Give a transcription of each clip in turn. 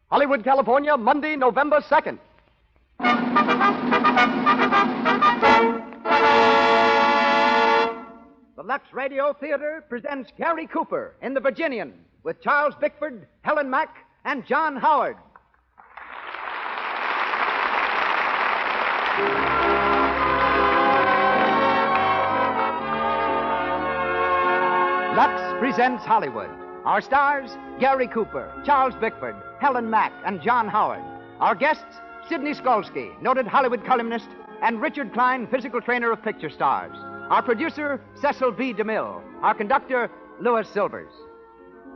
Hollywood, California, Monday, November 2nd. The Lux Radio Theater presents Gary Cooper in The Virginian with Charles Bickford, Helen Mack, and John Howard. Lux presents Hollywood. Our stars, Gary Cooper, Charles Bickford, Helen Mack, and John Howard. Our guests, Sidney Skolsky, noted Hollywood columnist, and Richard Klein, physical trainer of picture stars. Our producer, Cecil B. DeMille. Our conductor, Louis Silvers.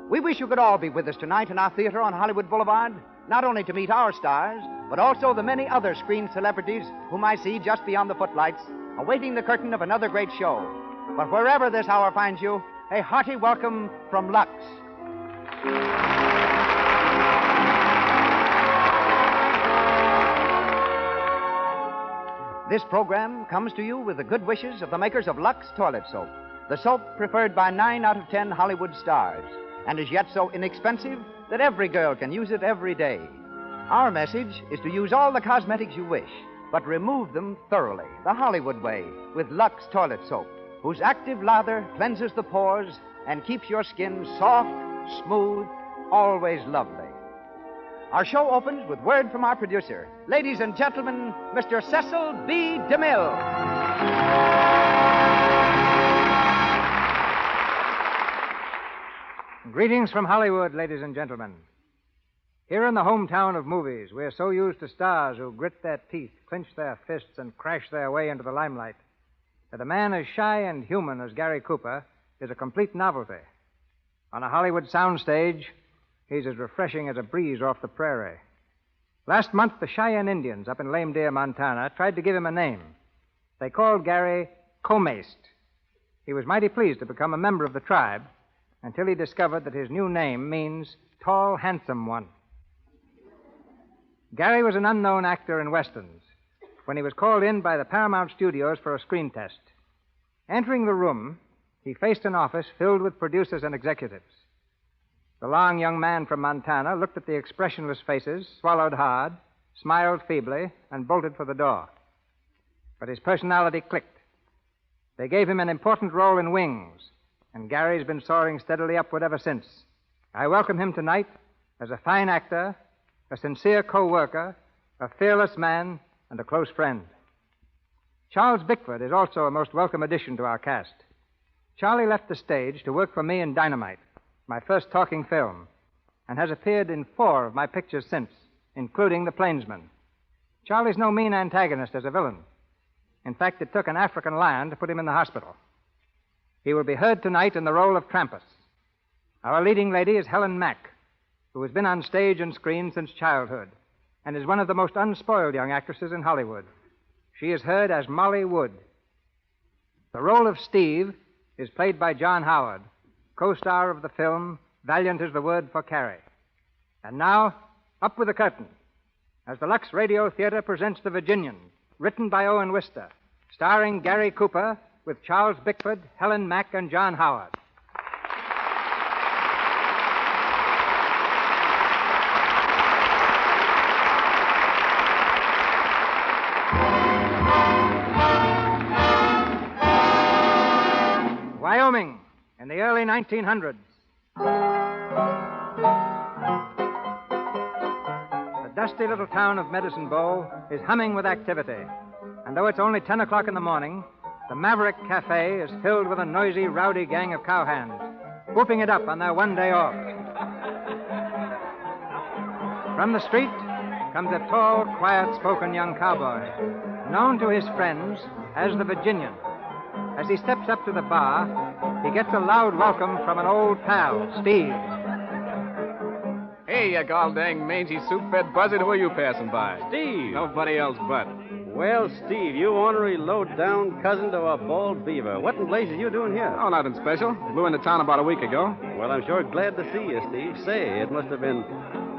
We wish you could all be with us tonight in our theater on Hollywood Boulevard, not only to meet our stars, but also the many other screen celebrities whom I see just beyond the footlights, awaiting the curtain of another great show. But wherever this hour finds you, a hearty welcome from Lux. This program comes to you with the good wishes of the makers of Lux Toilet Soap, the soap preferred by 9 out of 10 Hollywood stars, and is yet so inexpensive that every girl can use it every day. Our message is to use all the cosmetics you wish, but remove them thoroughly, the Hollywood way, with Lux Toilet Soap, whose active lather cleanses the pores and keeps your skin soft, smooth, always lovely. Our show opens with word from our producer. Ladies and gentlemen, Mr. Cecil B. DeMille. Greetings from Hollywood, ladies and gentlemen. Here in the hometown of movies, we're so used to stars who grit their teeth, clench their fists, and crash their way into the limelight, that a man as shy and human as Gary Cooper is a complete novelty. On a Hollywood soundstage, he's as refreshing as a breeze off the prairie. Last month, the Cheyenne Indians up in Lame Deer, Montana, tried to give him a name. They called Gary Comaced. He was mighty pleased to become a member of the tribe until he discovered that his new name means tall, handsome one. Gary was an unknown actor in westerns when he was called in by the Paramount Studios for a screen test. Entering the room, he faced an office filled with producers and executives. The long young man from Montana looked at the expressionless faces, swallowed hard, smiled feebly, and bolted for the door. But his personality clicked. They gave him an important role in Wings, and Gary's been soaring steadily upward ever since. I welcome him tonight as a fine actor, a sincere co-worker, a fearless man, and a close friend. Charles Bickford is also a most welcome addition to our cast. Charlie left the stage to work for me in Dynamite, my first talking film, and has appeared in 4 of my pictures since, including The Plainsman. Charlie's no mean antagonist as a villain. In fact, it took an African lion to put him in the hospital. He will be heard tonight in the role of Trampas. Our leading lady is Helen Mack, who has been on stage and screen since childhood and is one of the most unspoiled young actresses in Hollywood. She is heard as Molly Wood. The role of Steve is played by John Howard, co-star of the film Valiant is the Word for Carrie. And now, up with the curtain, as the Lux Radio Theater presents The Virginian, written by Owen Wister, starring Gary Cooper with Charles Bickford, Helen Mack, and John Howard. Wyoming, in the early 1900s. The dusty little town of Medicine Bow is humming with activity. And though it's only 10 o'clock in the morning, the Maverick Cafe is filled with a noisy, rowdy gang of cowhands, whooping it up on their one day off. From the street comes a tall, quiet-spoken young cowboy, known to his friends as the Virginian. As he steps up to the bar, he gets a loud welcome from an old pal, Steve. Hey, you gall-dang mangy soup-fed buzzard, who are you passing by? Steve! Nobody else but. Well, Steve, you ornery low-down cousin to a bald beaver. What in blazes you doing here? Oh, nothing special. Blew into town about a week ago. Well, I'm sure glad to see you, Steve. Say, it must have been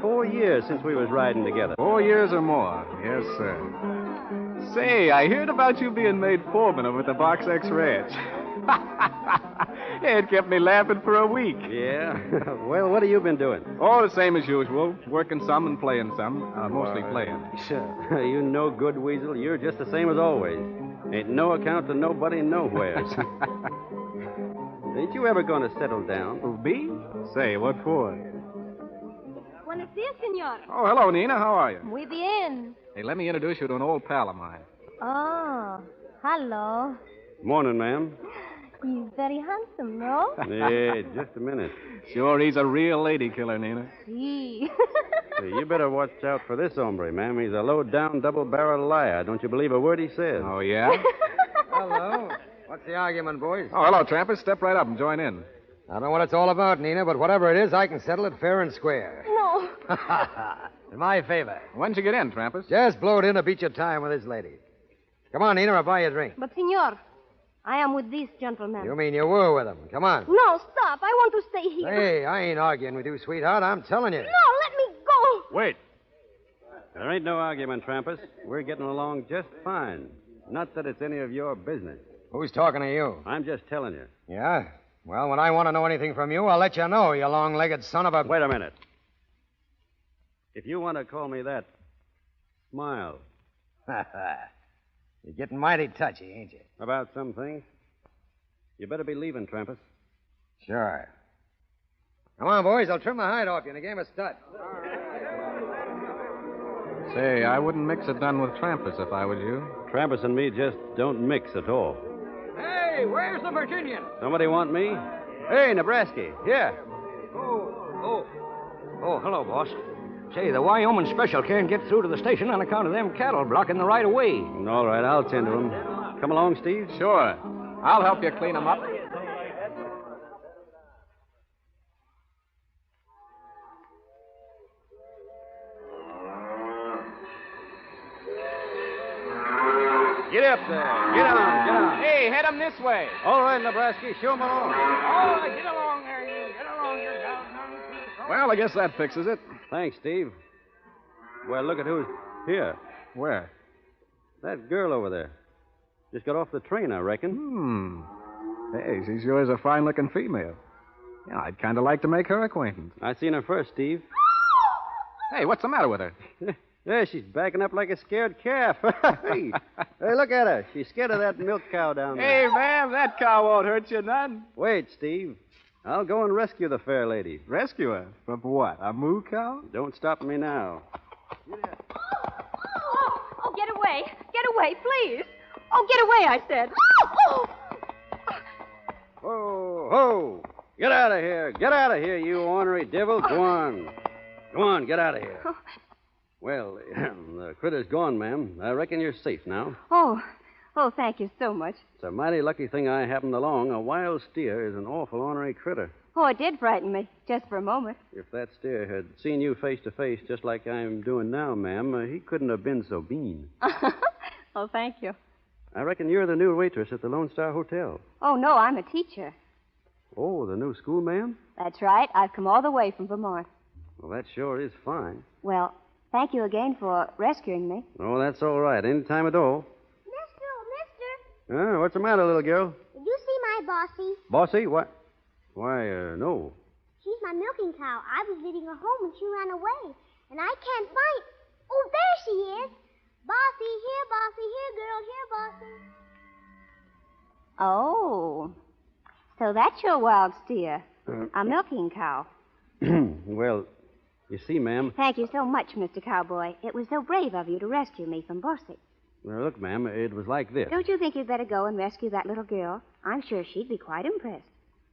4 years since we was riding together. 4 years or more. Yes, sir. Say, I heard about you being made foreman over at the Box X Ranch. It kept me laughing for a week. Yeah? Well, what have you been doing? All the same as usual. Working some and playing some. Mostly playing. Sure. You no good, Weasel. You're just the same as always. Ain't no account to nobody nowheres. Ain't you ever going to settle down? Who, me? Say, what for? Buenos dias, senor. Oh, hello, Nina. How are you? Muy bien. Hey, let me introduce you to an old pal of mine. Oh, hello. Morning, ma'am. He's very handsome, no? Hey, just a minute. Sure, he's a real lady killer, Nina. See. Hey, you better watch out for this hombre, ma'am. He's a low-down, double-barreled liar. Don't you believe a word he says? Oh, yeah? Hello. What's the argument, boys? Oh, hello, Trampers. Step right up and join in. I don't know what it's all about, Nina, but whatever it is, I can settle it fair and square. No. In my favor. When'd you get in, Trampers? Just blow it in to beat your time with this lady. Come on, Nina, I'll buy you a drink. But, senor, I am with this gentleman. You mean you were with him? Come on. No, stop. I want to stay here. Hey, I ain't arguing with you, sweetheart. I'm telling you. No, let me go. Wait. There ain't no argument, Trampus. We're getting along just fine. Not that it's any of your business. Who's talking to you? I'm just telling you. Yeah? Well, when I want to know anything from you, I'll let you know, you long-legged son of a... Wait a minute. If you want to call me that, smile. You're getting mighty touchy, ain't you? About some things. You better be leaving, Trampus. Sure. Come on, boys. I'll trim the hide off you in a game of stud. Say, I wouldn't mix it done with Trampus if I was you. Trampus and me just don't mix at all. Hey, where's the Virginian? Somebody want me? Hey, Nebraska. Here. Oh, hello, boss. Say, the Wyoming special can't get through to the station on account of them cattle blocking the right of way. All right, I'll tend to him. Come along, Steve. Sure. I'll help you clean them up. Get up there. Get on. Hey, head them this way. All right, Nebraska, show 'em along. Oh, get along there, you. Get along here, Well, I guess that fixes it. Thanks, Steve. Well, look at who's here. Where? That girl over there. Just got off the train, I reckon. Hey, she sure is a fine-looking female. Yeah, I'd kind of like to make her acquaintance. I seen her first, Steve. Hey, what's the matter with her? Yeah, she's backing up like a scared calf. Hey, look at her. She's scared of that milk cow down there. Hey, ma'am, that cow won't hurt you none. Wait, Steve. I'll go and rescue the fair lady. Rescue her? From what, a moo cow? Don't stop me now. Oh, get away. Get away, please. Oh, get away, I said. Oh. Ho, ho. Get out of here. Get out of here, you ornery devil. Go on. Go on, get out of here. Well, the critter's gone, ma'am. I reckon you're safe now. Oh, thank you so much. It's a mighty lucky thing I happened along. A wild steer is an awful ornery critter. Oh, it did frighten me, just for a moment. If that steer had seen you face to face just like I'm doing now, ma'am, he couldn't have been so mean. Oh, thank you. I reckon you're the new waitress at the Lone Star Hotel. Oh, no, I'm a teacher. Oh, the new school, ma'am? That's right. I've come all the way from Vermont. Well, that sure is fine. Well, thank you again for rescuing me. Oh, that's all right. Any time at all. Mister. What's the matter, little girl? Did you see my bossy? Bossy? What? Why, no. She's my milking cow. I was leading her home and she ran away. And I can't find... Oh, there she is. Bossy, here, girl, here, bossy. Oh, so that's your wild steer, a milking cow. Well, you see, ma'am... Thank you so much, Mr. Cowboy. It was so brave of you to rescue me from Bossy. Well, look, ma'am, it was like this. Don't you think you'd better go and rescue that little girl? I'm sure she'd be quite impressed.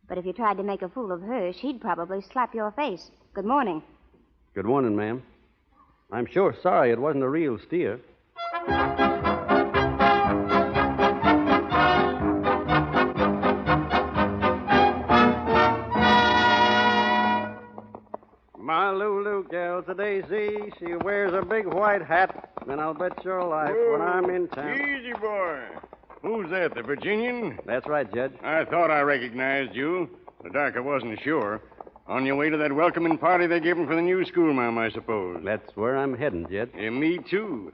But if you tried to make a fool of her, she'd probably slap your face. Good morning. Good morning, ma'am. I'm sure sorry it wasn't a real steer. My Lulu gal's a daisy. She wears a big white hat. And I'll bet your life when I'm in town. Easy, boy. Who's that, the Virginian? That's right, Judge. I thought I recognized you. The dark I wasn't sure. On your way to that welcoming party they gave him for the new schoolma'am, I suppose. That's where I'm heading, Jed. Me, too.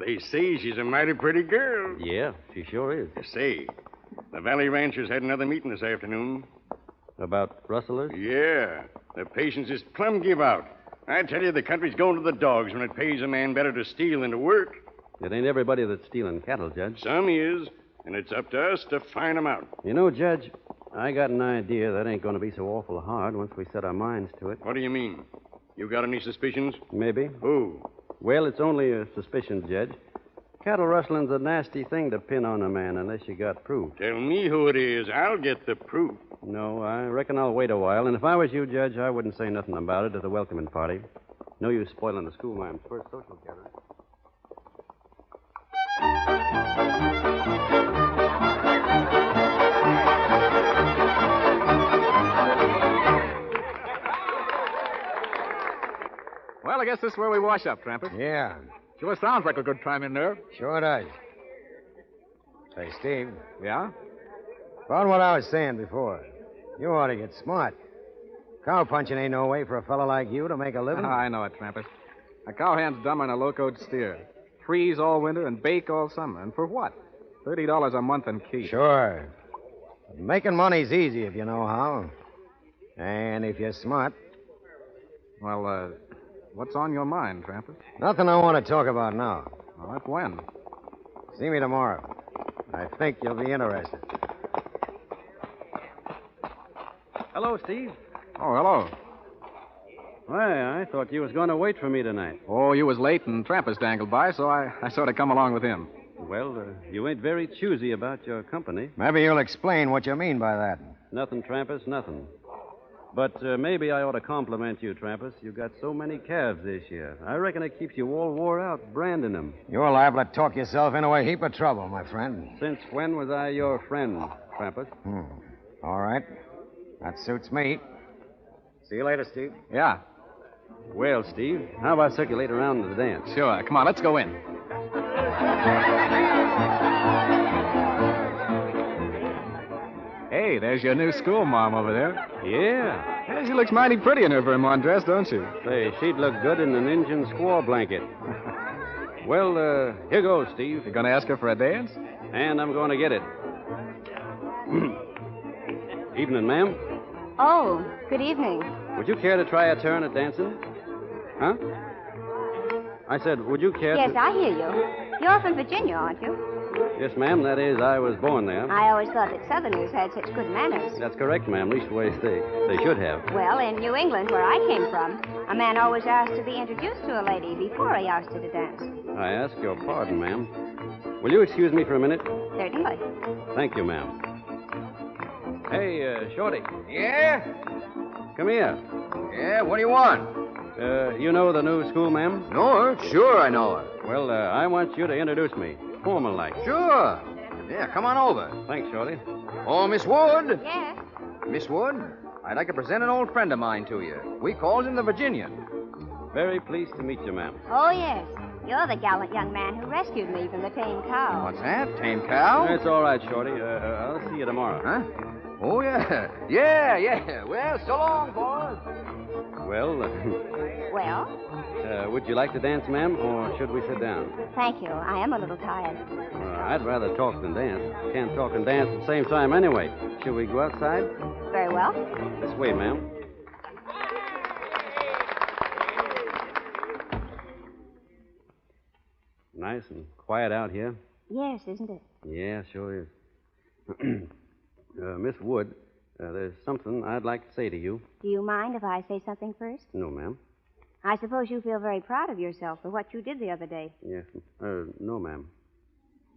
They say she's a mighty pretty girl. Yeah, she sure is. Say, The Valley Ranchers had another meeting this afternoon. About rustlers? Yeah. The patience is plumb give out. I tell you, the country's going to the dogs when it pays a man better to steal than to work. It ain't everybody that's stealing cattle, Judge. Some is, and it's up to us to find 'em out. You know, Judge, I got an idea that ain't going to be so awful hard once we set our minds to it. What do you mean? You got any suspicions? Maybe. Who? Well, it's only a suspicion, Judge. Cattle rustling's a nasty thing to pin on a man unless you got proof. Tell me who it is. I'll get the proof. No, I reckon I'll wait a while, and if I was you, Judge, I wouldn't say nothing about it at the welcoming party. No use spoiling the schoolma'am's first social gathering. Well, I guess this is where we wash up, Tramper. Yeah, Sure sounds like a good time in there. sure does. Say, Steve, Yeah? about what I was saying before. You ought to get smart. Cow punching ain't no way for a fellow like you to make a living. I know it, Tramper. A cowhand's dumber than a locoed steer. Freeze all winter and bake all summer. And for what? $30 a month in keep. Sure. But making money's easy if you know how. And if you're smart. Well, what's on your mind, Tramper? Nothing I want to talk about now. Well, that's when. See me tomorrow. I think you'll be interested. Hello, Steve. Oh, hello. Why, I thought you was going to wait for me tonight. Oh, you was late and Trampas dangled by, so I sort of come along with him. Well, you ain't very choosy about your company. Maybe you'll explain what you mean by that. Nothing, Trampas, nothing. But maybe I ought to compliment you, Trampas. You got so many calves this year. I reckon it keeps you all wore out branding them. You're liable to talk yourself into a heap of trouble, my friend. Since when was I your friend, Trampas? All right. That suits me. See you later, Steve. Yeah, Well, Steve, how about circulate around to the dance? sure. Come on, let's go in. Hey, there's your new schoolma'am over there. Yeah. Hey, she looks mighty pretty in her Vermont dress, don't she? Say, she'd look good in an Indian squaw blanket. Well, here goes, Steve. You gonna ask her for a dance? And I'm going to get it. Evening, ma'am. Oh, good evening. Would you care to try a turn at dancing? Huh? I said, would you care Yes, to... I hear you. You're from Virginia, aren't you? Yes, ma'am. That is, I was born there. I always thought that Southerners had such good manners. That's correct, ma'am. Leastways, they should have. Well, in New England, where I came from, a man always asked to be introduced to a lady before he asked her to dance. I ask your pardon, ma'am. Will you excuse me for a minute? Certainly. Thank you, ma'am. Hey, Shorty, Yeah? come here. Yeah, what do you want? You know the new school, ma'am? Know her? Sure, I know her. Well, I want you to introduce me. Formal-like. Sure. Yeah, come on over. Thanks, Shorty. Oh, Miss Wood. Yes. Miss Wood, I'd like to present an old friend of mine to you. We calls him the Virginian. Very pleased to meet you, ma'am. Oh, yes. You're the gallant young man who rescued me from the tame cow. What's that? Tame cow? It's all right, Shorty. I'll see you tomorrow. Huh? Oh, yeah. Yeah. Well, so long, boys. Well, Well, would you like to dance, ma'am, or should we sit down? thank you. I am a little tired. I'd rather talk than dance. Can't talk and dance at the same time anyway. Shall we go outside? Very well. This way, ma'am. Nice and quiet out here. Yes, isn't it? Yeah, sure is. Miss Wood, there's something I'd like to say to you. Do you mind if I say something first? No, ma'am. I suppose you feel very proud of yourself for what you did the other day. Yes. No, ma'am.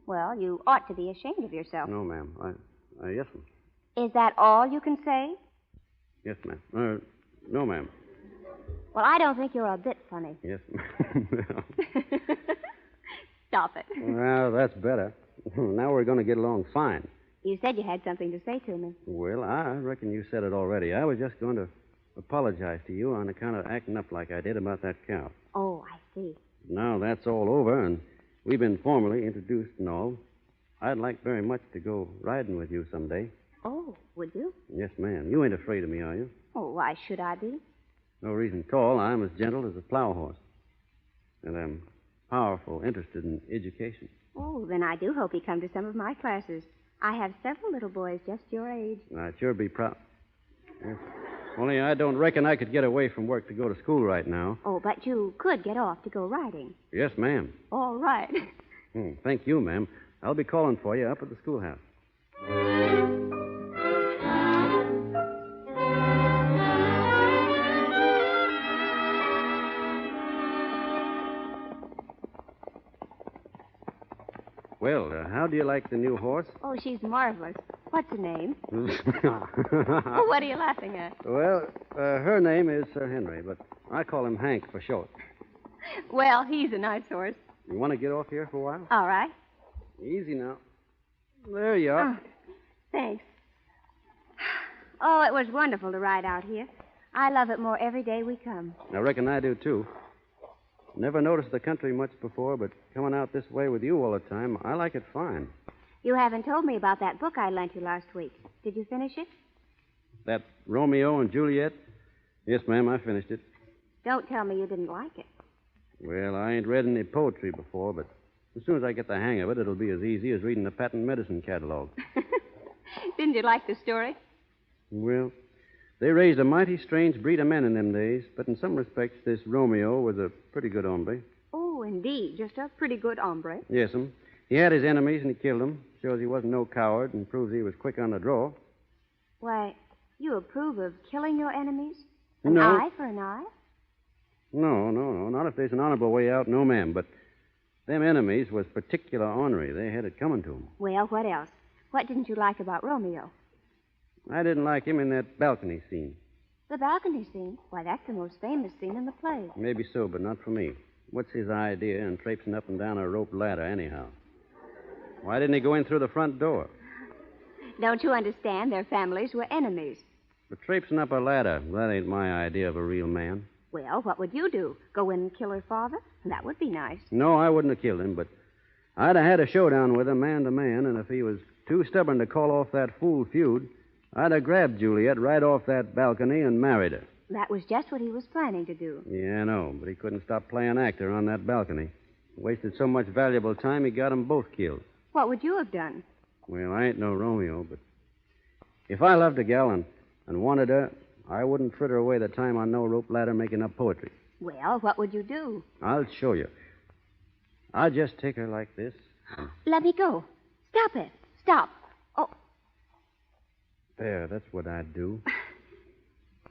Well, you ought to be ashamed of yourself. No, ma'am. Yes, ma'am. Is that all you can say? Yes, ma'am. No, ma'am. Well, I don't think you're a bit funny. Yes, ma'am. Stop it. Well, that's better. Now we're going to get along fine. You said you had something to say to me. Well, I reckon you said it already. I was just going to apologize to you on account of acting up like I did about that cow. Oh, I see. Now that's all over, and we've been formally introduced and all. I'd like very much to go riding with you someday. Oh, would you? Yes, ma'am. You ain't afraid of me, are you? Oh, why should I be? No reason at all. I'm as gentle as a plow horse. And I'm powerful interested in education. Oh, then I do hope you come to some of my classes. I have several little boys just your age. I'd sure be proud. Yes. Only I don't reckon I could get away from work to go to school right now. Oh, but you could get off to go riding. Yes, ma'am. All right. Thank you, ma'am. I'll be calling for you up at the schoolhouse. Well, how do you like the new horse? Oh, she's marvelous. What's her name? Oh, what are you laughing at? Well, her name is Sir Henry, but I call him Hank for short. Well, he's a nice horse. You want to get off here for a while? All right. Easy now. There you are. Oh, thanks. Oh, it was wonderful to ride out here. I love it more every day we come. I reckon I do, too. Never noticed the country much before, but coming out this way with you all the time, I like it fine. You haven't told me about that book I lent you last week. Did you finish it? That Romeo and Juliet? Yes, ma'am, I finished it. Don't tell me you didn't like it. Well, I ain't read any poetry before, but as soon as I get the hang of it, it'll be as easy as reading a patent medicine catalog. Didn't you like the story? Well, they raised a mighty strange breed of men in them days, but in some respects, this Romeo was a pretty good hombre. Oh, indeed. Just a pretty good hombre. Yes'm. He had his enemies and he killed them. Shows he wasn't no coward and proves he was quick on the draw. Why, you approve of killing your enemies? No. An eye for an eye? No. Not if there's an honorable way out, no, ma'am. But them enemies was particular ornery. They had it coming to 'em. Well, what else? What didn't you like about Romeo? I didn't like him in that balcony scene. The balcony scene? Why, that's the most famous scene in the play. Maybe so, but not for me. What's his idea in traipsing up and down a rope ladder, anyhow? Why didn't he go in through the front door? Don't you understand? Their families were enemies. But traipsing up a ladder, that ain't my idea of a real man. Well, what would you do? Go in and kill her father? That would be nice. No, I wouldn't have killed him, but I'd have had a showdown with him, man to man, and if he was too stubborn to call off that fool feud, I'd have grabbed Juliet right off that balcony and married her. That was just what he was planning to do. Yeah, I know, but he couldn't stop playing actor on that balcony. Wasted so much valuable time, he got them both killed. What would you have done? Well, I ain't no Romeo, but if I loved a gal and wanted her, I wouldn't fritter away the time on no rope ladder making up poetry. Well, what would you do? I'll show you. I'll just take her like this. Let me go. Stop it. Stop. Oh. There, that's what I'd do.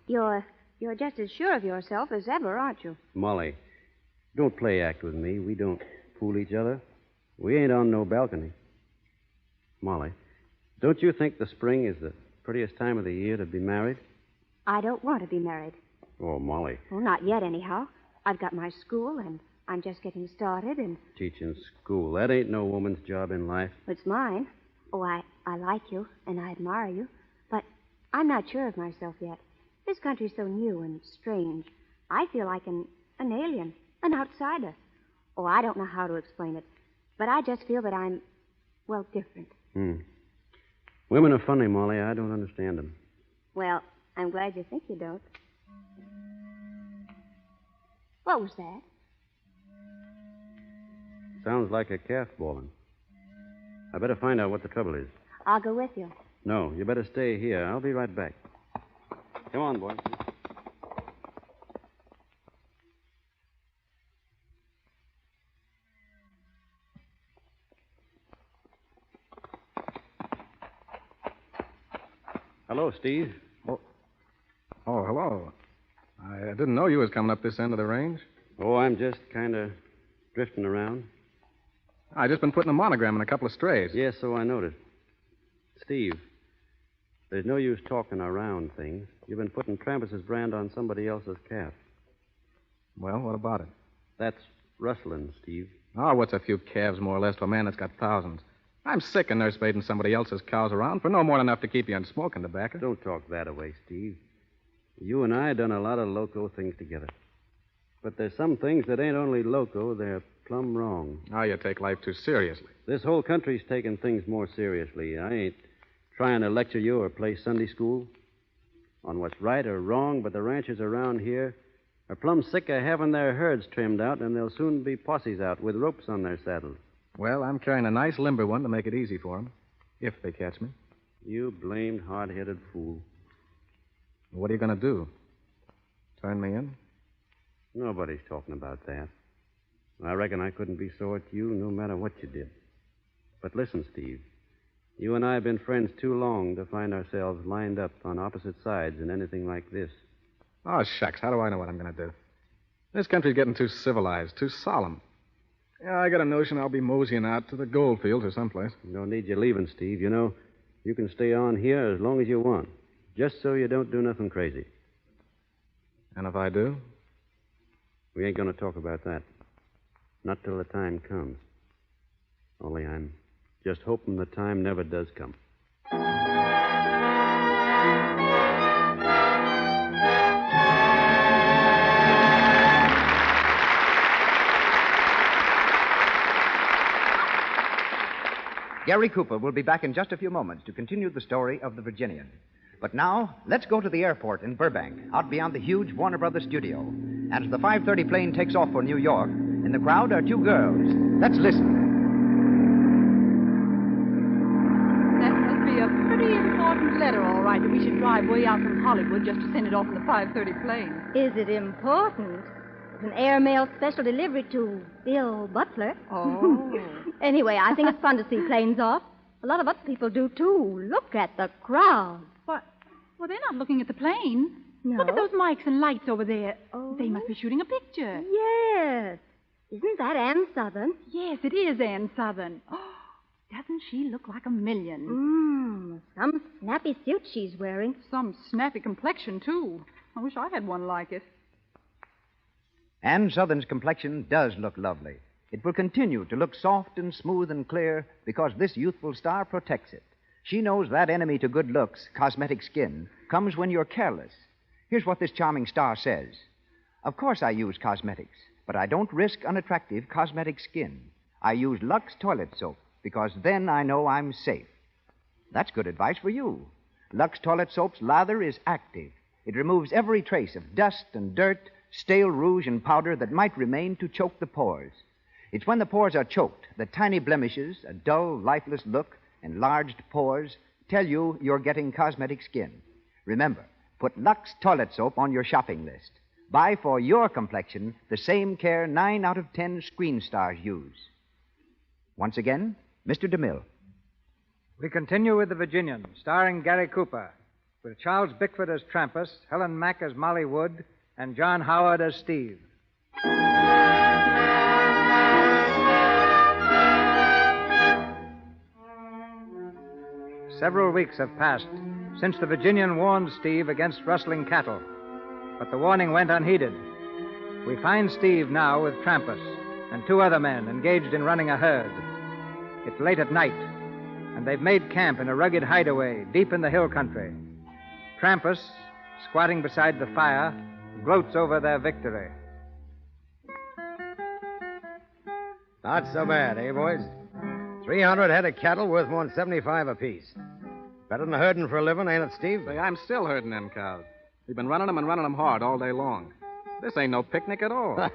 You're just as sure of yourself as ever, aren't you? Molly, don't play act with me. We don't fool each other. We ain't on no balcony. Molly, don't you think the spring is the prettiest time of the year to be married? I don't want to be married. Oh, Molly. Well, not yet, anyhow. I've got my school, and I'm just getting started, and... Teaching school. That ain't no woman's job in life. It's mine. Oh, I like you, and I admire you, but I'm not sure of myself yet. This country's so new and strange. I feel like an alien, an outsider. Oh, I don't know how to explain it, but I just feel that I'm, well, different. Women are funny, Molly. I don't understand them. Well, I'm glad you think you don't. What was that? Sounds like a calf bawling. I better find out what the trouble is. I'll go with you. No, you better stay here. I'll be right back. Come on, boy. Hello, Steve. Oh, hello. I didn't know you was coming up this end of the range. Oh, I'm just kind of drifting around. I just been putting a monogram in a couple of strays. Yes, so I noticed. Steve, there's no use talking around things. You've been putting Travis's brand on somebody else's calf. Well, what about it? That's rustling, Steve. Oh, what's a few calves more or less to a man that's got thousands? I'm sick of nurse-maiding somebody else's cows around for no more than enough to keep you on smoking tobacco. Don't talk that away, Steve. You and I done a lot of loco things together. But there's some things that ain't only loco, they're plumb wrong. Oh, you take life too seriously. This whole country's taking things more seriously. I ain't trying to lecture you or play Sunday school on what's right or wrong, but the ranchers around here are plumb sick of having their herds trimmed out, and there'll soon be posses out with ropes on their saddles. Well, I'm carrying a nice limber one to make it easy for 'em. If they catch me. You blamed hard-headed fool. What are you going to do? Turn me in? Nobody's talking about that. I reckon I couldn't be sore at you no matter what you did. But listen, Steve. You and I have been friends too long to find ourselves lined up on opposite sides in anything like this. Oh, shucks. How do I know what I'm going to do? This country's getting too civilized, too solemn. Yeah, I got a notion I'll be moseying out to the gold fields or someplace. Don't need you leaving, Steve. You know, you can stay on here as long as you want, just so you don't do nothing crazy. And if I do? We ain't going to talk about that. Not till the time comes. Only I'm just hoping the time never does come. Gary Cooper will be back in just a few moments to continue the story of the Virginian. But now, let's go to the airport in Burbank, out beyond the huge Warner Brothers studio. And as the 5:30 plane takes off for New York, in the crowd are two girls. Let's listen. That must be a pretty important letter, all right, that we should drive way out from Hollywood just to send it off in the 5:30 plane. Is it important? It's an airmail special delivery to Bill Butler. Oh. Anyway, I think it's fun to see planes off. A lot of other people do, too. Look at the crowd. What? Well, they're not looking at the plane. No? Look at those mics and lights over there. Oh. They must be shooting a picture. Yes. Isn't that Ann Southern? Yes, it is Ann Southern. Oh, doesn't she look like a million? Some snappy suit she's wearing. Some snappy complexion, too. I wish I had one like it. Ann Southern's complexion does look lovely. It will continue to look soft and smooth and clear because this youthful star protects it. She knows that enemy to good looks, cosmetic skin, comes when you're careless. Here's what this charming star says. Of course I use cosmetics, but I don't risk unattractive cosmetic skin. I use Lux toilet soap because then I know I'm safe. That's good advice for you. Lux toilet soap's lather is active. It removes every trace of dust and dirt, stale rouge and powder that might remain to choke the pores. It's when the pores are choked that tiny blemishes, a dull, lifeless look, enlarged pores tell you you're getting cosmetic skin. Remember, put Lux toilet soap on your shopping list. Buy for your complexion the same care 9 out of 10 screen stars use. Once again, Mr. DeMille. We continue with The Virginian, starring Gary Cooper, with Charles Bickford as Trampas, Helen Mack as Molly Wood, and John Howard as Steve. Several weeks have passed since the Virginian warned Steve against rustling cattle, but the warning went unheeded. We find Steve now with Trampas and 2 other men engaged in running a herd. It's late at night, and they've made camp in a rugged hideaway deep in the hill country. Trampas, squatting beside the fire, gloats over their victory. Not so bad, eh, boys? 300 head of cattle worth more than 75 apiece. Better than herding for a living, ain't it, Steve? Say, I'm still herding them cows. We've been running them hard all day long. This ain't no picnic at all.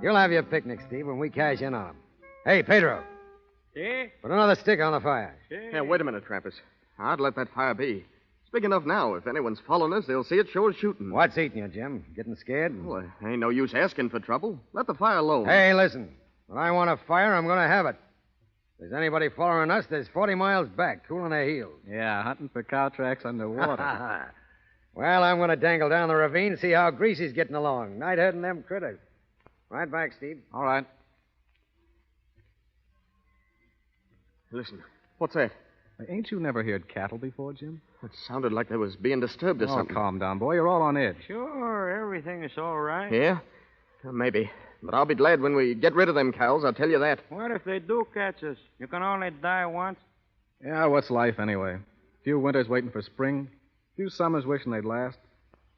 You'll have your picnic, Steve, when we cash in on them. Hey, Pedro. Yeah? Put another stick on the fire. Yeah, wait a minute, Trampas. I'd let that fire be. It's big enough now. If anyone's following us, they'll see it sure as shooting. What's eating you, Jim? Getting scared? Well, ain't no use asking for trouble. Let the fire alone. Hey, listen. When I want a fire, I'm going to have it. If there's anybody following us, there's 40 miles back, cooling their heels. Yeah, hunting for cow tracks underwater. Well, I'm going to dangle down the ravine and see how Greasy's getting along. Night herding them critters. Right back, Steve. All right. Listen, what's that? Ain't you never heard cattle before, Jim? It sounded like they was being disturbed or something. Calm down, boy. You're all on edge. Sure, everything is all right. Yeah? Maybe. But I'll be glad when we get rid of them cows, I'll tell you that. What if they do catch us? You can only die once. Yeah, what's life anyway? A few winters waiting for spring, a few summers wishing they'd last,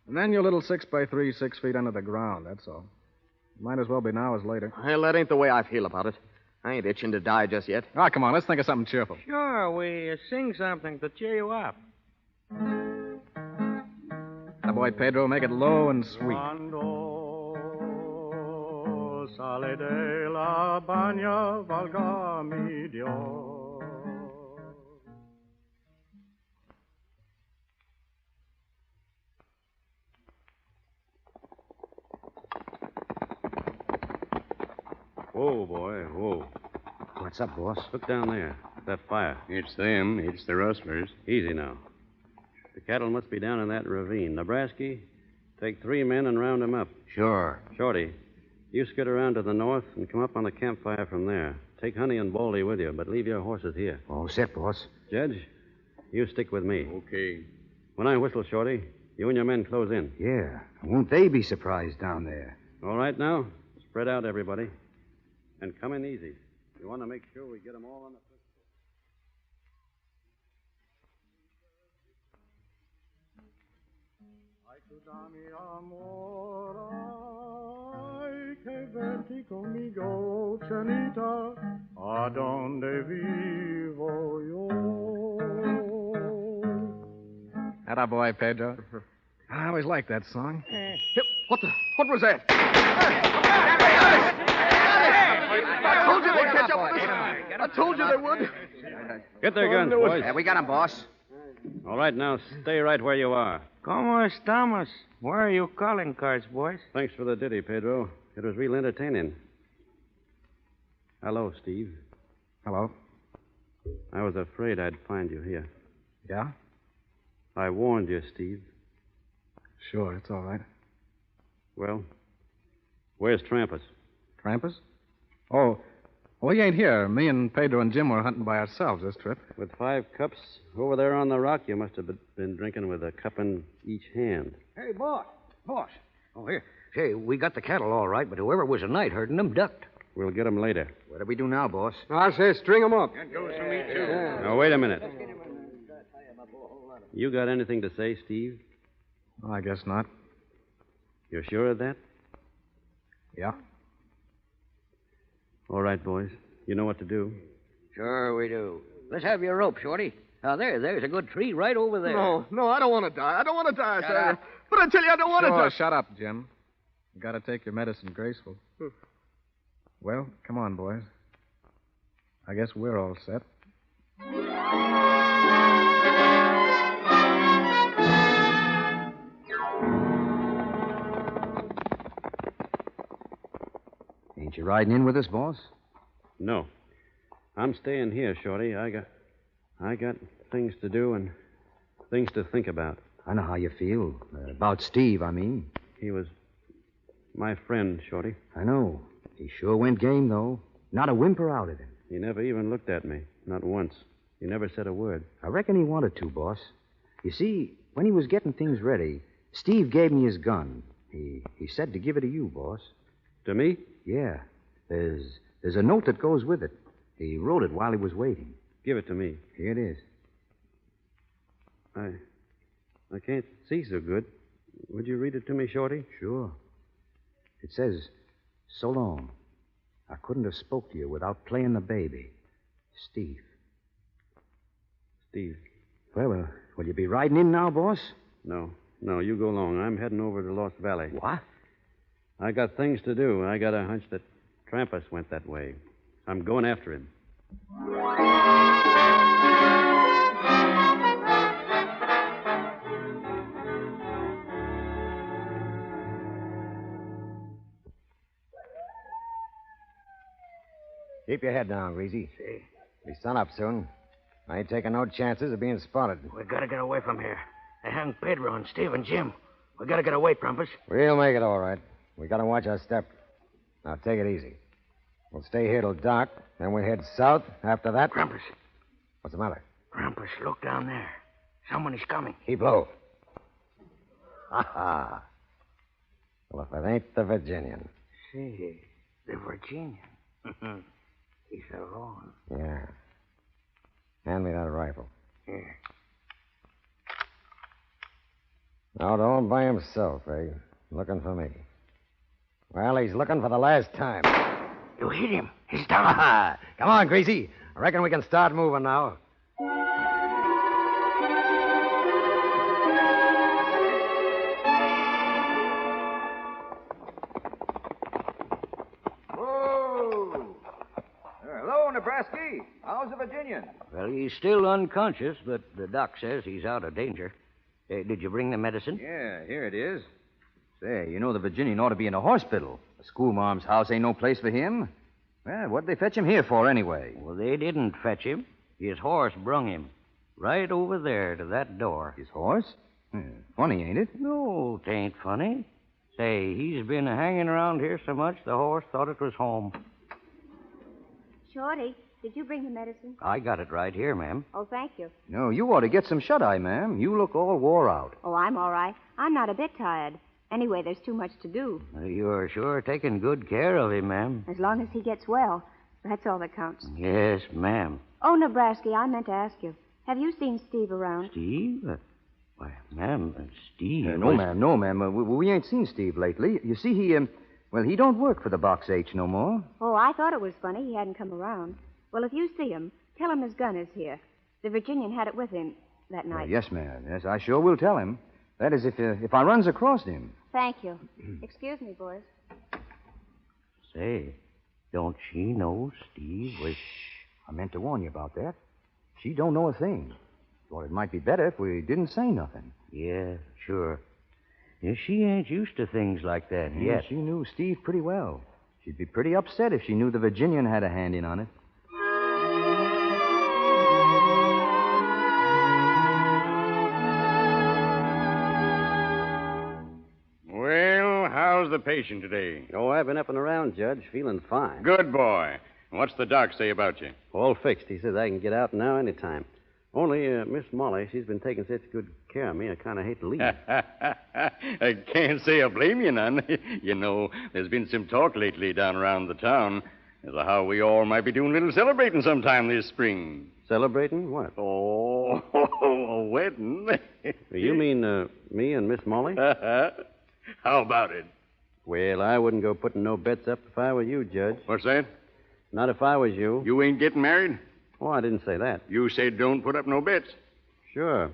and then your little 6x3, 6 feet under the ground, that's all. Might as well be now as later. Well, that ain't the way I feel about it. I ain't itching to die just yet. Ah, come on, let's think of something cheerful. Sure, we sing something to cheer you up. Now, boy, Pedro, make it low and sweet. Cuando sale de la baña, valga mi Dios. Whoa, boy, whoa. What's up, boss? Look down there. That fire. It's them. It's the rustlers. Easy now. The cattle must be down in that ravine. Nebraska, take 3 men and round them up. Sure. Shorty, you skid around to the north and come up on the campfire from there. Take Honey and Baldy with you, but leave your horses here. All set, boss. Judge, you stick with me. Okay. When I whistle, Shorty, you and your men close in. Yeah. Won't they be surprised down there? All right now? Spread out, everybody. And come in easy. We want to make sure we get them all on the... Ayúdame, amor, ay, que verte conmigo, Chanita, a donde vivo yo. Atta boy, Pedro. I always liked that song. What was that? I told you they'd catch up with us. I told you they would. Get their guns, boys. We got him, boss. All right, now stay right where you are. ¿Cómo estamos? Where are your calling cards, boys? Thanks for the ditty, Pedro. It was real entertaining. Hello, Steve. Hello. I was afraid I'd find you here. Yeah? I warned you, Steve. Sure, it's all right. Well, where's Trampas? Trampas? Oh, he ain't here. Me and Pedro and Jim were hunting by ourselves this trip. With 5 cups over there on the rock, you must have been drinking with a cup in each hand. Hey, boss. Boss. Oh, here. Say, we got the cattle all right, but whoever was a night herding them ducked. We'll get them later. What do we do now, boss? I say string them up. That goes for me, too. Now, wait a minute. You got anything to say, Steve? Well, I guess not. You're sure of that? Yeah. All right, boys. You know what to do. Sure we do. Let's have your rope, Shorty. Now, there's a good tree right over there. No, I don't want to die. I don't want to die, sir. But I tell you, I don't want to die. Shut up, Jim. You gotta take your medicine graceful. Well, come on, boys. I guess we're all set. Ain't you riding in with us, boss? No. I'm staying here, Shorty. I got things to do and things to think about. I know how you feel. About Steve, I mean. He was my friend, Shorty. I know. He sure went game, though. Not a whimper out of him. He never even looked at me. Not once. He never said a word. I reckon he wanted to, boss. You see, when he was getting things ready, Steve gave me his gun. He said to give it to you, boss. To me? Yeah. There's a note that goes with it. He wrote it while he was waiting. Give it to me. Here it is. I can't see so good. Would you read it to me, Shorty? Sure. It says, "So long. I couldn't have spoke to you without playing the baby. Steve." Steve. Well, will you be riding in now, boss? No, you go along. I'm heading over to Lost Valley. What? I got things to do. I got a hunch that Trampas went that way. I'm going after him. Keep your head down, Greasy. Be sun up soon. I ain't taking no chances of being spotted. We gotta get away from here. They hung Pedro and Steve and Jim. We gotta get away, Trampas. We'll make it all right. We gotta watch our step. Now, take it easy. We'll stay here till dark, then we'll head south. After that... Trampas. What's the matter? Trampas, look down there. Someone is coming. Keep low. Ha-ha. Well, if it ain't the Virginian. See, the Virginian. He's alone. Yeah. Hand me that rifle. Here. Out all by himself, eh? Looking for me. Well, he's looking for the last time. You hit him. He's down. Come on, Greasy. I reckon we can start moving now. Hello, Nebraska. How's the Virginian? Well, he's still unconscious, but the doc says he's out of danger. Did you bring the medicine? Yeah, here it is. Say, you know the Virginian ought to be in a hospital. A schoolmarm's house ain't no place for him. Well, what'd they fetch him here for, anyway? Well, they didn't fetch him. His horse brung him. Right over there to that door. His horse? Funny, ain't it? No, 'tain't funny. Say, he's been hanging around here so much the horse thought it was home. Shorty, did you bring the medicine? I got it right here, ma'am. Oh, thank you. No, you ought to get some shut-eye, ma'am. You look all wore out. Oh, I'm all right. I'm not a bit tired. Anyway, there's too much to do. You're sure taking good care of him, ma'am. As long as he gets well, that's all that counts. Yes, ma'am. Oh, Nebraska, I meant to ask you. Have you seen Steve around? Steve? Why, ma'am, Steve... No, ma'am. We ain't seen Steve lately. You see, he don't work for the Box H no more. Oh, I thought it was funny he hadn't come around. Well, if you see him, tell him his gun is here. The Virginian had it with him that night. Yes, ma'am. Yes, I sure will tell him. That is, if I runs across him. Thank you. Excuse me, boys. Say, don't she know Steve was... I meant to warn you about that. She don't know a thing. Thought it might be better if we didn't say nothing. Yeah, sure. Yeah, she ain't used to things like that yet. She knew Steve pretty well. She'd be pretty upset if she knew the Virginian had a hand in on it. Well, how's the patient today? Oh, I've been up and around, Judge, feeling fine. Good boy. What's the doc say about you? All fixed. He says I can get out now any time. Only Miss Molly, she's been taking such good care of me, I kind of hate to leave. I can't say I blame you none. You know, there's been some talk lately down around the town as to how we all might be doing a little celebrating sometime this spring. Celebrating what? Oh, a wedding. You mean me and Miss Molly? How about it? Well, I wouldn't go putting no bets up if I were you, Judge. What's that? Not if I was you. You ain't getting married? Oh, I didn't say that. You said don't put up no bets. Sure.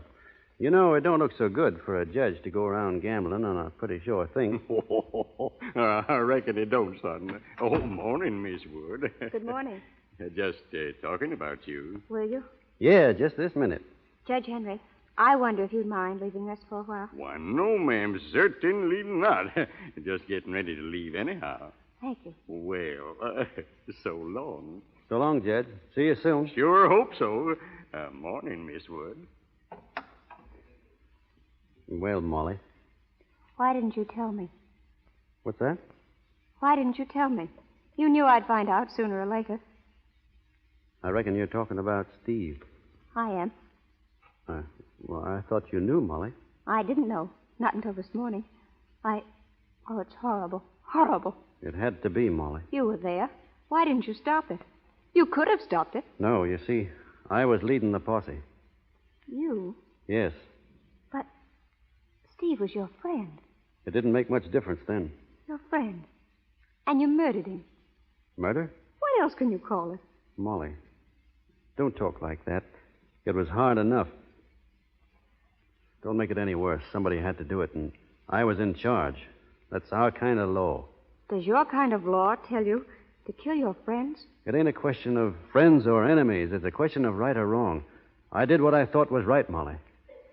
You know, it don't look so good for a judge to go around gambling on a pretty sure thing. I reckon it don't, son. Oh, morning, Miss Wood. Good morning. Just talking about you. Will you? Yeah, just this minute. Judge Henry, I wonder if you'd mind leaving us for a while. Why, no, ma'am. Certainly not. Just getting ready to leave anyhow. Thank you. Well, so long. So long, Judge. See you soon. Sure hope so. Morning, Miss Wood. Well, Molly. Why didn't you tell me? What's that? Why didn't you tell me? You knew I'd find out sooner or later. I reckon you're talking about Steve. I am. Well, I thought you knew, Molly. I didn't know. Not until this morning. Oh, it's horrible. Horrible. It had to be, Molly. You were there. Why didn't you stop it? You could have stopped it. No, you see, I was leading the posse. You? Yes. But Steve was your friend. It didn't make much difference then. Your friend. And you murdered him. Murder? What else can you call it? Molly, don't talk like that. It was hard enough. Don't make it any worse. Somebody had to do it, and I was in charge. That's our kind of law. Does your kind of law tell you to kill your friends? It ain't a question of friends or enemies. It's a question of right or wrong. I did what I thought was right, Molly.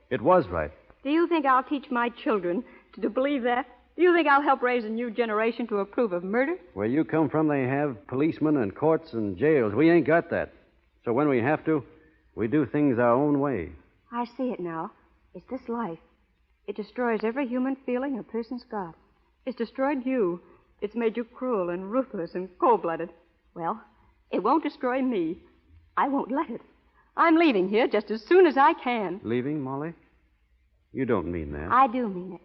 It was right. Do you think I'll teach my children to believe that? Do you think I'll help raise a new generation to approve of murder? Where you come from, they have policemen and courts and jails. We ain't got that. So when we have to, we do things our own way. I see it now. It's this life. It destroys every human feeling a person's got. It's destroyed you. It's made you cruel and ruthless and cold-blooded. Well, it won't destroy me. I won't let it. I'm leaving here just as soon as I can. Leaving, Molly? You don't mean that. I do mean it.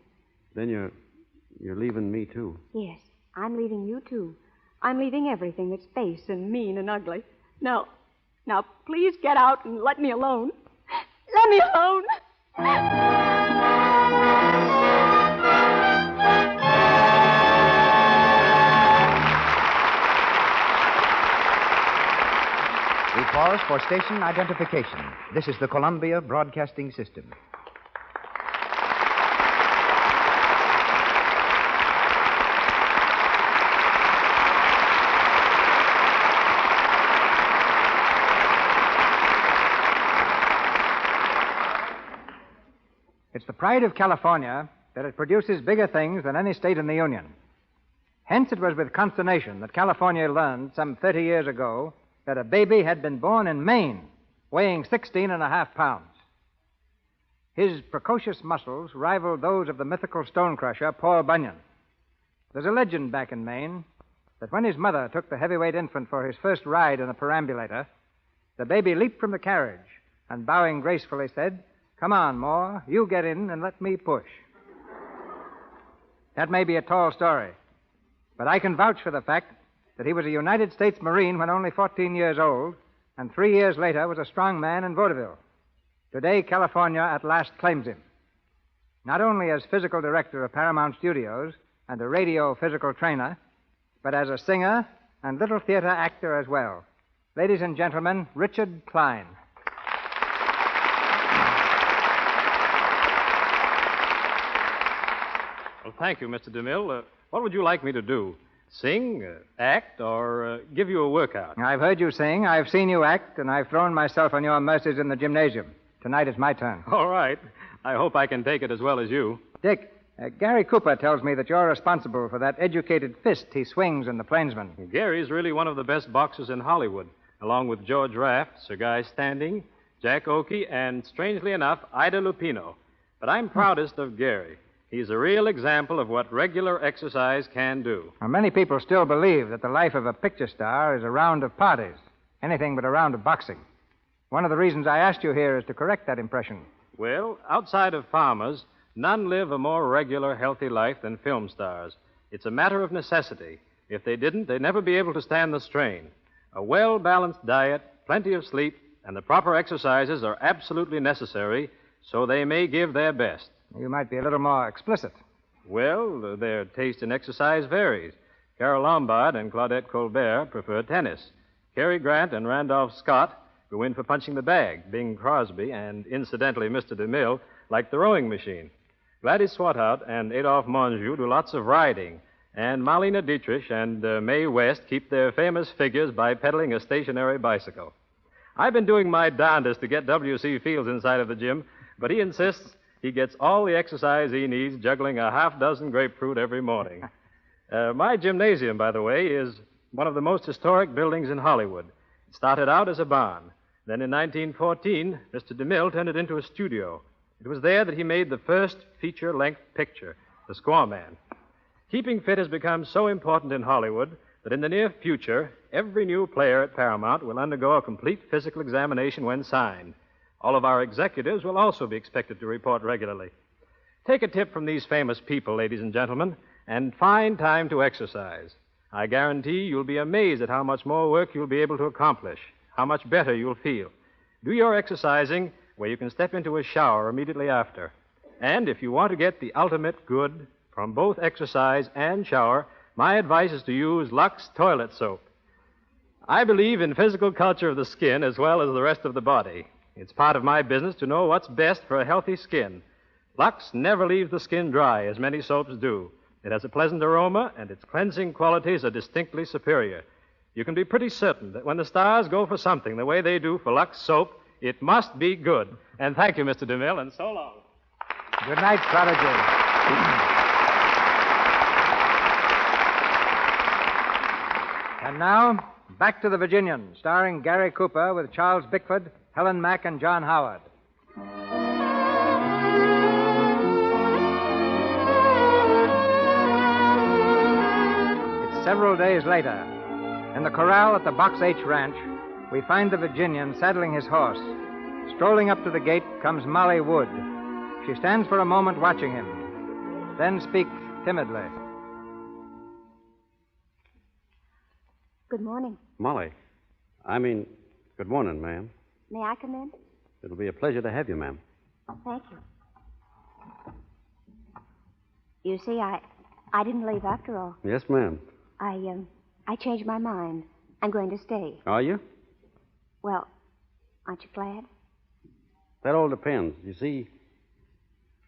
Then you're leaving me, too. Yes, I'm leaving you, too. I'm leaving everything that's base and mean and ugly. Now, please get out and let me alone. Let me alone. We pause for station identification. This is the Columbia Broadcasting System. It's the pride of California that it produces bigger things than any state in the Union. Hence, it was with consternation that California learned some 30 years ago that a baby had been born in Maine, weighing 16.5 pounds. His precocious muscles rivaled those of the mythical stonecrusher, Paul Bunyan. There's a legend back in Maine that when his mother took the heavyweight infant for his first ride in a perambulator, the baby leaped from the carriage and, bowing gracefully, said, "Come on, Moore, you get in and let me push." That may be a tall story, but I can vouch for the fact that he was a United States Marine when only 14 years old, and 3 years later was a strong man in vaudeville. Today, California at last claims him, not only as physical director of Paramount Studios and a radio physical trainer, but as a singer and little theater actor as well. Ladies and gentlemen, Richard Klein. Well, thank you, Mr. DeMille. What would you like me to do? Sing, act, or give you a workout? I've heard you sing, I've seen you act, and I've thrown myself on your mercies in the gymnasium. Tonight is my turn. All right. I hope I can take it as well as you. Dick, Gary Cooper tells me that you're responsible for that educated fist he swings in The Plainsman. Gary's really one of the best boxers in Hollywood, along with George Raft, Sir Guy Standing, Jack Oakey, and, strangely enough, Ida Lupino. But I'm proudest of Gary. He's a real example of what regular exercise can do. Now, many people still believe that the life of a picture star is a round of parties, anything but a round of boxing. One of the reasons I asked you here is to correct that impression. Well, outside of farmers, none live a more regular, healthy life than film stars. It's a matter of necessity. If they didn't, they'd never be able to stand the strain. A well-balanced diet, plenty of sleep, and the proper exercises are absolutely necessary so they may give their best. You might be a little more explicit. Well, their taste in exercise varies. Carole Lombard and Claudette Colbert prefer tennis. Cary Grant and Randolph Scott go in for punching the bag. Bing Crosby and, incidentally, Mr. DeMille like the rowing machine. Gladys Swathout and Adolphe Monjou do lots of riding. And Marlene Dietrich and Mae West keep their famous figures by pedaling a stationary bicycle. I've been doing my darndest to get W.C. Fields inside of the gym, but he insists he gets all the exercise he needs juggling a half-dozen grapefruit every morning. My gymnasium, by the way, is one of the most historic buildings in Hollywood. It started out as a barn. Then in 1914, Mr. DeMille turned it into a studio. It was there that he made the first feature-length picture, The Squaw Man. Keeping fit has become so important in Hollywood that in the near future, every new player at Paramount will undergo a complete physical examination when signed. All of our executives will also be expected to report regularly. Take a tip from these famous people, ladies and gentlemen, and find time to exercise. I guarantee you'll be amazed at how much more work you'll be able to accomplish, how much better you'll feel. Do your exercising where you can step into a shower immediately after. And if you want to get the ultimate good from both exercise and shower, my advice is to use Lux toilet soap. I believe in physical culture of the skin as well as the rest of the body. It's part of my business to know what's best for a healthy skin. Lux never leaves the skin dry, as many soaps do. It has a pleasant aroma, and its cleansing qualities are distinctly superior. You can be pretty certain that when the stars go for something the way they do for Lux soap, it must be good. And thank you, Mr. DeMille, and so long. Good night, Prodigy. And now, back to the Virginian, starring Gary Cooper with Charles Bickford, Helen Mack, and John Howard. It's several days later. In the corral at the Box H Ranch, we find the Virginian saddling his horse. Strolling up to the gate comes Molly Wood. She stands for a moment watching him, then speaks timidly. Good morning. Molly. Good morning, ma'am. May I come in? It'll be a pleasure to have you, ma'am. Oh, thank you. You see, I didn't leave after all. Yes, ma'am. I changed my mind. I'm going to stay. Are you? Well, aren't you glad? That all depends. You see,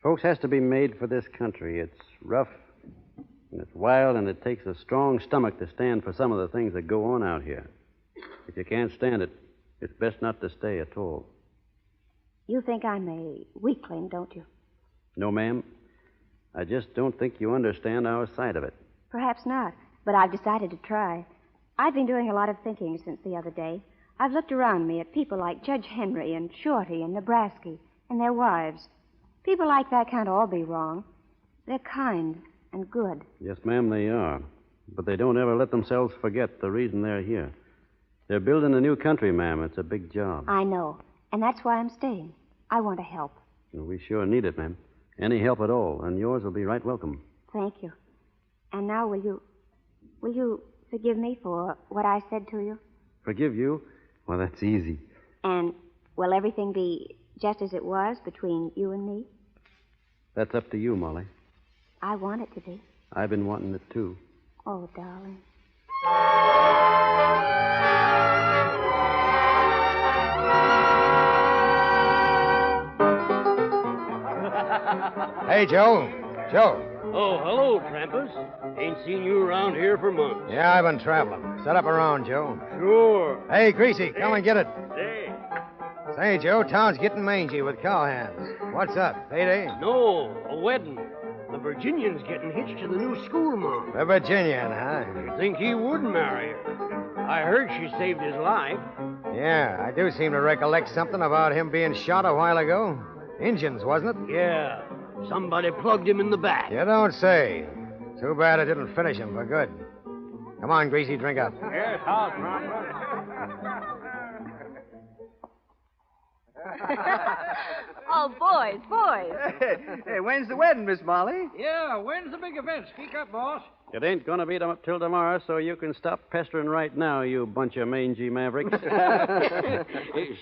folks has to be made for this country. It's rough, and it's wild, and it takes a strong stomach to stand for some of the things that go on out here. If you can't stand it, it's best not to stay at all. You think I'm a weakling, don't you? No, ma'am. I just don't think you understand our side of it. Perhaps not. but I've decided to try. I've been doing a lot of thinking since the other day. I've looked around me at people like Judge Henry and Shorty and Nebraska and their wives. People like that can't all be wrong. They're kind and good. Yes, ma'am, they are. But they don't ever let themselves forget the reason they're here. They're building a new country, ma'am. It's a big job. I know, and that's why I'm staying. I want to help. We sure need it, ma'am. Any help at all, and yours will be right welcome. Thank you. And now will you forgive me for what I said to you? Forgive you? Well, that's easy. And will everything be just as it was between you and me? That's up to you, Molly. I want it to be. I've been wanting it, too. Oh, darling. Hey, Joe. Joe. Oh, hello, Trampus. Ain't seen you around here for months. Yeah, I've been traveling. Set up around, Joe. Sure. Hey, Greasy, come and get it. Hey. Say, Joe, town's getting mangy with cowhands. What's up? Payday? No, a wedding. The Virginian's getting hitched to the new schoolmarm. The Virginian, huh? You'd think he would marry her. I heard she saved his life. Yeah, I do seem to recollect something about him being shot a while ago. Injuns, wasn't it? Yeah. Somebody plugged him in the back. You don't say. Too bad it didn't finish him for good. Come on, Greasy, drink up. Yes, I'll Oh, boys. Hey, when's the wedding, Miss Molly? Yeah, when's the big event? Speak up, boss. It ain't going to be till tomorrow, so you can stop pestering right now, you bunch of mangy mavericks.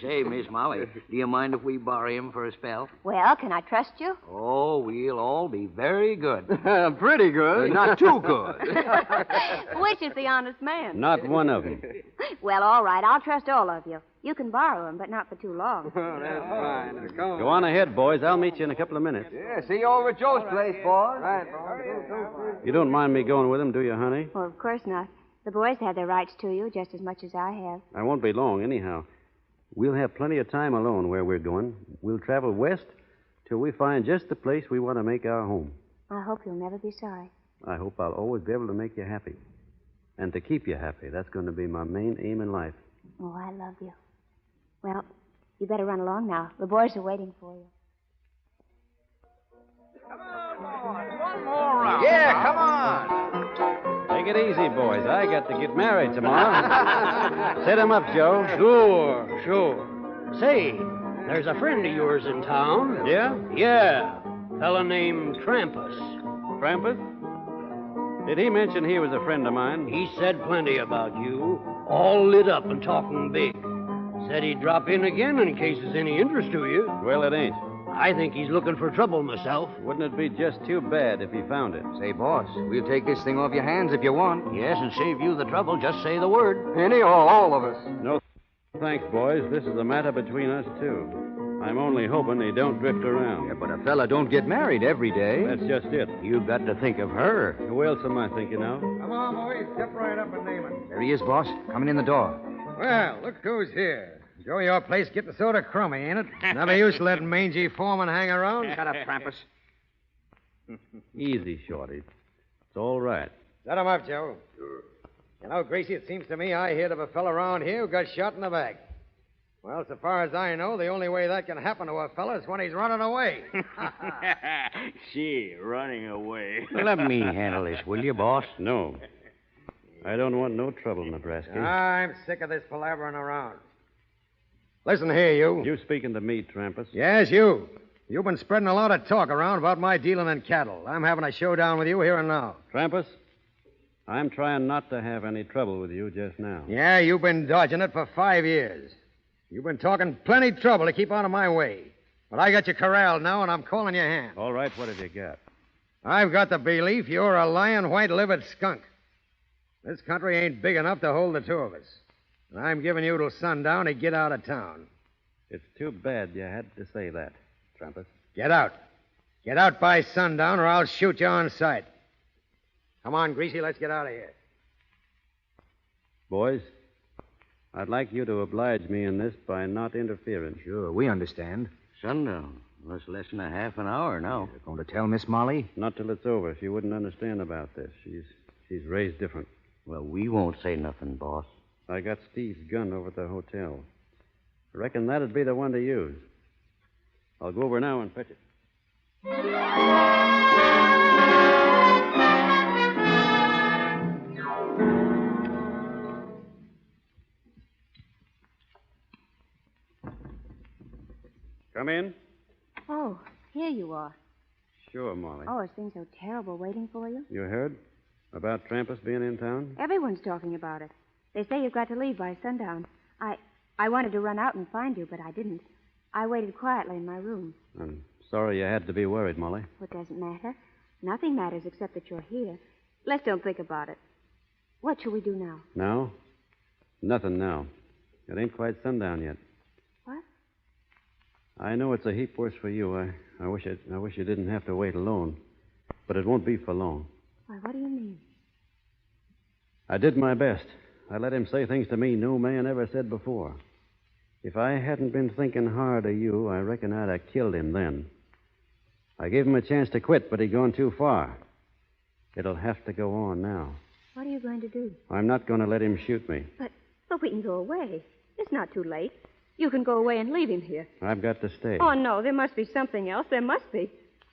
Say, Miss Molly, do you mind if we borrow him for a spell? Well, can I trust you? Oh, we'll all be very good. Pretty good. Not too good. Which is the honest man? Not one of them. Well, all right. I'll trust all of you. You can borrow him, but not for too long. That's fine. Come on. Go on ahead, boys. I'll meet you in a couple of minutes. Yeah, see you over at Joe's place, boys. Right, boys. You don't mind me going with him, do you, honey? Well, of course not. The boys have their rights to you just as much as I have. I won't be long, anyhow. We'll have plenty of time alone where we're going. We'll travel west till we find just the place we want to make our home. I hope you'll never be sorry. I hope I'll always be able to make you happy. And to keep you happy. That's going to be my main aim in life. Oh, I love you. Well, you better run along now. The boys are waiting for you. One more round. Yeah, come on. Take it easy, boys. I got to get married tomorrow. Set him up, Joe. Sure. Say, there's a friend of yours in town. Yeah? Yeah. Fella named Trampus. Trampus? Did he mention he was a friend of mine? He said plenty about you. All lit up and talking big. Said he'd drop in again in case there's any interest to you. Well, it ain't. I think he's looking for trouble myself. Wouldn't it be just too bad if he found it? Say, boss, we'll take this thing off your hands if you want. Yes, and save you the trouble. Just say the word. Any or all of us. No, thanks, boys. This is a matter between us two. I'm only hoping he don't drift around. Yeah, but a fella don't get married every day. That's just it. You've got to think of her. Who else am I thinking of? Come on, boys. Step right up and name it. There he is, boss, coming in the door. Well, look who's here. Joe, your place getting sort of crummy, ain't it? Never used to let mangy foreman hang around. Shut up, Trampus. Easy, Shorty. It's all right. Set him up, Joe. Sure. You know, Gracie, it seems to me I heard of a fella around here who got shot in the back. Well, so far as I know, the only way that can happen to a fella is when he's running away. She running away. Let me handle this, will you, boss? No. I don't want no trouble, Nebraska. I'm sick of this palavering around. Listen here, you. You speaking to me, Trampus? Yes, you. You've been spreading a lot of talk around about my dealing in cattle. I'm having a showdown with you here and now. Trampus, I'm trying not to have any trouble with you just now. Yeah, you've been dodging it for 5 years. You've been talking plenty trouble to keep out of my way. But I got you corralled now, and I'm calling your hand. All right, what have you got? I've got the belief you're a lying, white-livered skunk. This country ain't big enough to hold the two of us. And I'm giving you till sundown to get out of town. It's too bad you had to say that, Trampus. Get out. Get out by sundown, or I'll shoot you on sight. Come on, Greasy, let's get out of here. Boys, I'd like you to oblige me in this by not interfering. Sure, we understand. Sundown. Well, it's less than a half an hour now. You're going to tell Miss Molly? Not till it's over. She wouldn't understand about this. She's She's raised different. Well, we won't say nothing, boss. I got Steve's gun over at the hotel. I reckon that'd be the one to use. I'll go over now and fetch it. Come in. Oh, here you are. Sure, Molly. Oh, is things so terrible waiting for you? You heard about Trampas being in town? Everyone's talking about it. They say you've got to leave by sundown. I wanted to run out and find you, but I didn't. I waited quietly in my room. I'm sorry you had to be worried, Molly. What doesn't matter? Nothing matters except that you're here. Let's don't think about it. What shall we do now? Now? Nothing now. It ain't quite sundown yet. What? I know it's a heap worse for you. I wish you didn't have to wait alone. But it won't be for long. Why, what do you mean? I did my best. I let him say things to me no man ever said before. If I hadn't been thinking hard of you, I reckon I'd have killed him then. I gave him a chance to quit, but he'd gone too far. It'll have to go on now. What are you going to do? I'm not going to let him shoot me. But we can go away. It's not too late. You can go away and leave him here. I've got to stay. Oh, no, there must be something else. There must be.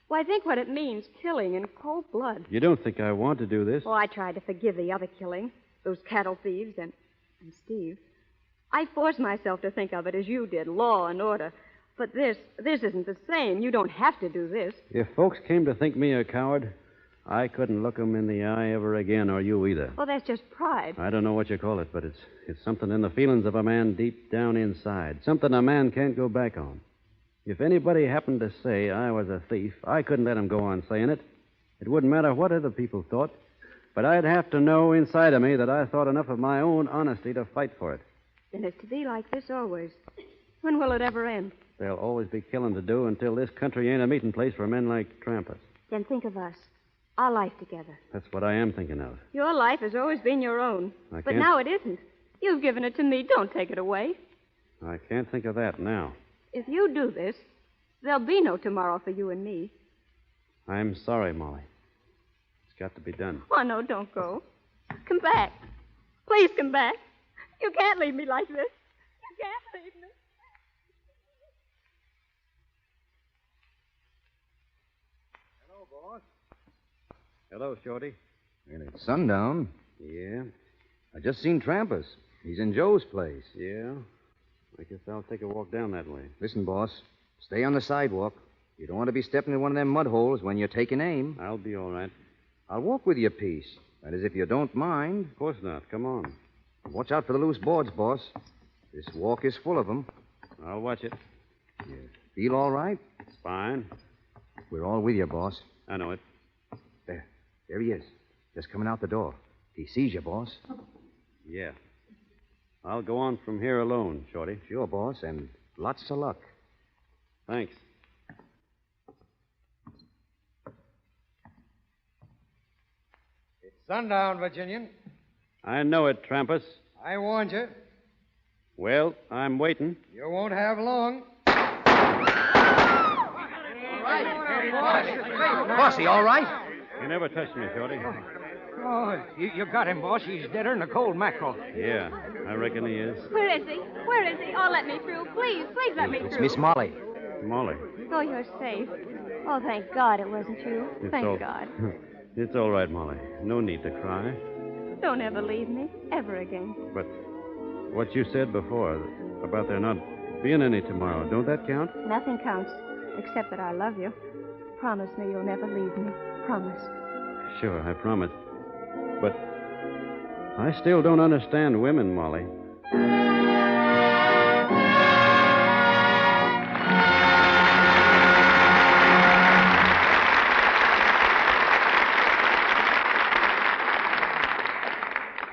Why, think what it means, killing in cold blood. You don't think I want to do this? Oh, I tried to forgive the other killing, those cattle thieves and Steve. I forced myself to think of it as you did, law and order. But this isn't the same. You don't have to do this. If folks came to think me a coward, I couldn't look 'em in the eye ever again, or you either. Well, that's just pride. I don't know what you call it, but it's something in the feelings of a man deep down inside. Something a man can't go back on. If anybody happened to say I was a thief, I couldn't let 'em go on saying it. It wouldn't matter what other people thought, but I'd have to know inside of me that I thought enough of my own honesty to fight for it. Then it's to be like this always. When will it ever end? There'll always be killing to do until this country ain't a meeting place for men like Trampas. Then think of us. Our life together. That's what I am thinking of. Your life has always been your own. I But can't- now it isn't. You've given it to me. Don't take it away. I can't think of that now. If you do this, there'll be no tomorrow for you and me. I'm sorry, Molly. It's got to be done. Oh, no, don't go. Come back. Please come back. You can't leave me like this. You can't leave me. Hello, boss. Hello, Shorty. And it's sundown. Yeah? I just seen Trampas. He's in Joe's place. Yeah? I guess I'll take a walk down that way. Listen, boss. Stay on the sidewalk. You don't want to be stepping in one of them mud holes when you're taking aim. I'll be all right. I'll walk with you a piece. That is, if you don't mind. Of course not. Come on. Watch out for the loose boards, boss. This walk is full of them. I'll watch it. You feel all right? Fine. We're all with you, boss. I know it. There he is. Just coming out the door. He sees you, boss. Yeah. I'll go on from here alone, Shorty. Sure, boss, and lots of luck. Thanks. It's sundown, Virginian. I know it, Trampas. I warned you. Well, I'm waiting. You won't have long. Bossy, all right? You never touched me, Shorty. Oh, you got him, boss. He's deader than a cold mackerel. Yeah, I reckon he is. Where is he? Where is he? Oh, let me through. Please, please let me It's through. Miss Molly. Molly. Oh, you're safe. Oh, thank God it wasn't you. Thank God. It's all right, Molly. No need to cry. Don't ever leave me. Ever again. But what you said before about there not being any tomorrow, don't that count? Nothing counts except that I love you. Promise me you'll never leave me. Promise. Sure, I promise. But I still don't understand women, Molly.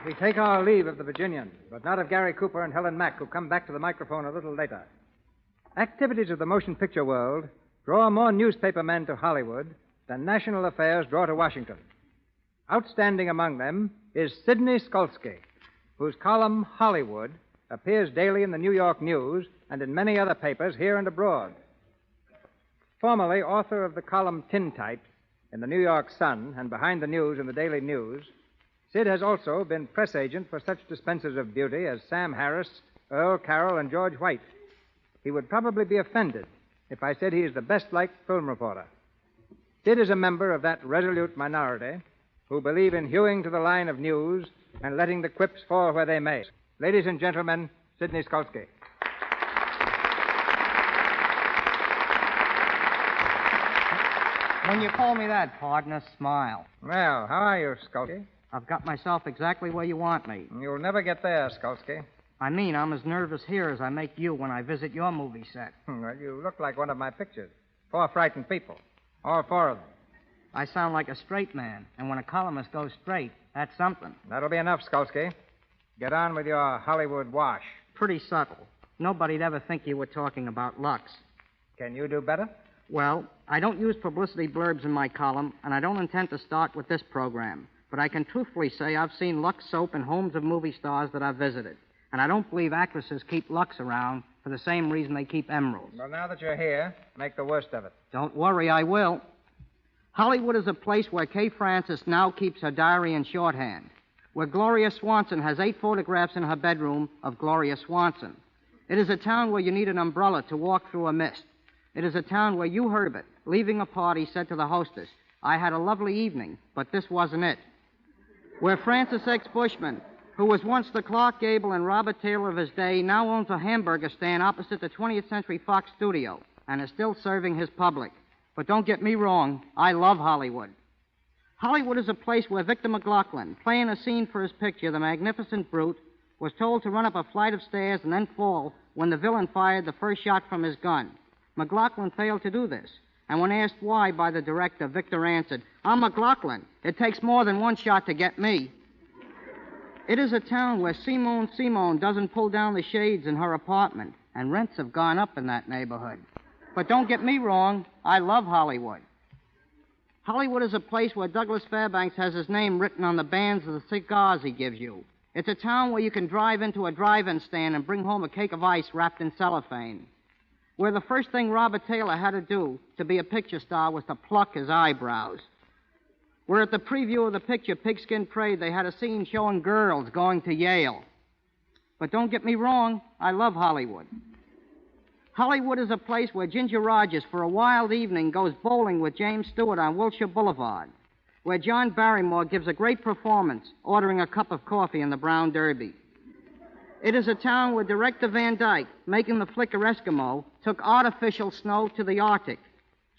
We take our leave of the Virginian, but not of Gary Cooper and Helen Mack, who come back to the microphone a little later. Activities of the motion picture world draw more newspaper men to Hollywood than national affairs draw to Washington. Outstanding among them is Sidney Skolsky, whose column Hollywood appears daily in the New York News and in many other papers here and abroad. Formerly author of the column Tintype in the New York Sun and Behind the News in the Daily News, Sid has also been press agent for such dispensers of beauty as Sam Harris, Earl Carroll, and George White. He would probably be offended if I said he is the best-liked film reporter. Sid is a member of that resolute minority who believe in hewing to the line of news and letting the quips fall where they may. Ladies and gentlemen, Sidney Skolsky. When you call me that, partner, smile. Well, how are you, Skolsky? I've got myself exactly where you want me. You'll never get there, Skolsky. I mean, I'm as nervous here as I make you when I visit your movie set. Well, you look like one of my pictures. 4 frightened people. All 4 of them. I sound like a straight man, and when a columnist goes straight, that's something. That'll be enough, Skolsky. Get on with your Hollywood wash. Pretty subtle. Nobody'd ever think you were talking about Lux. Can you do better? Well, I don't use publicity blurbs in my column, and I don't intend to start with this program. But I can truthfully say I've seen Lux soap in homes of movie stars that I've visited. And I don't believe actresses keep Lux around for the same reason they keep emeralds. Well, now that you're here, make the worst of it. Don't worry, I will. Hollywood is a place where Kay Francis now keeps her diary in shorthand, where Gloria Swanson has 8 photographs in her bedroom of Gloria Swanson. It is a town where you need an umbrella to walk through a mist. It is a town where you, Herbert, leaving a party, said to the hostess, "I had a lovely evening, but this wasn't it." Where Francis X. Bushman, who was once the Clark Gable and Robert Taylor of his day, now owns a hamburger stand opposite the 20th Century Fox studio and is still serving his public. But don't get me wrong, I love Hollywood. Hollywood is a place where Victor McLaughlin, playing a scene for his picture, The Magnificent Brute, was told to run up a flight of stairs and then fall when the villain fired the first shot from his gun. McLaughlin failed to do this, and when asked why by the director, Victor answered, "I'm McLaughlin. It takes more than one shot to get me." It is a town where Simone doesn't pull down the shades in her apartment, and rents have gone up in that neighborhood. But don't get me wrong, I love Hollywood. Hollywood is a place where Douglas Fairbanks has his name written on the bands of the cigars he gives you. It's a town where you can drive into a drive-in stand and bring home a cake of ice wrapped in cellophane. Where the first thing Robert Taylor had to do to be a picture star was to pluck his eyebrows. Where at the preview of the picture Pigskin Parade, they had a scene showing girls going to Yale. But don't get me wrong, I love Hollywood. Hollywood is a place where Ginger Rogers, for a wild evening, goes bowling with James Stewart on Wilshire Boulevard. Where John Barrymore gives a great performance, ordering a cup of coffee in the Brown Derby. It is a town where Director Van Dyke, making the flicker Eskimo, took artificial snow to the Arctic.